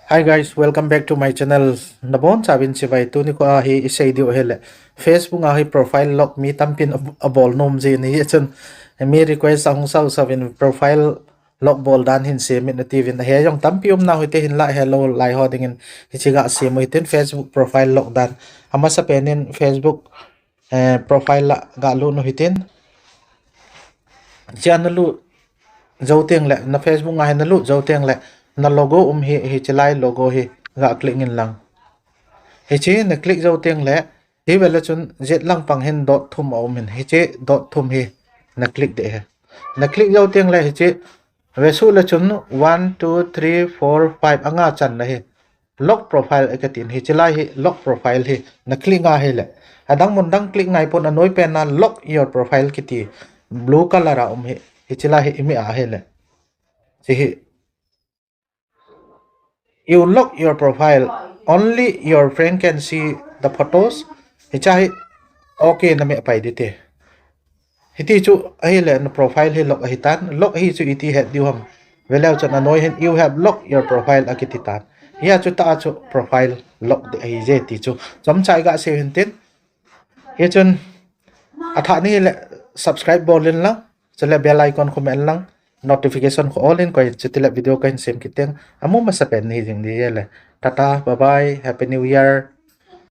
Hi guys, welcome back to my channel. Nabon sabin si bay tu ni ko hi isay dio hele. Facebook hi profile lock mi tampin abol nom je ni chun mi request ang sau sabin profile lock bol dan hin se mi na TV na he yong tampi na hoite hin la hello lai ho dingin hi chiga se mo hitin Facebook profile lock dan ama sa penin Facebook profile la ga lu no hitin channel lu dấu tiếng lệ na Facebook ngay na lu dấu tiếng lệ na logo hi chelai logo hi ga click in lang hi chi na click dấu tiếng lệ hi bela chun jet lang pang hin dot thum min hi chi dot thum hi na click de he na click dấu tiếng lệ hi chi ve su la chun 1 2 3 4 5 anga chan na hi lock profile ekatin hi chelai hi lock profile hi na click nga hi le adang mun dang click ngai pon anoi pen na lock your profile kiti blue color hi hichila hi imi a hele hi you lock your profile only your friend can see the photos hicha okay na me pai dite hiti chu ahile na profile hi lock hitan lock hi chu iti het diwam velau chan anoi hen you have locked your profile akititan ya chu ta chu profile lock de hi je ti chu chom chai ga se hin tin ye chun atha ni le subscribe bolen la chale bell icon comment lang notification ko all in ko chitila video ko sem kiteng amu masapen ni jing di le tata bye bye happy new year.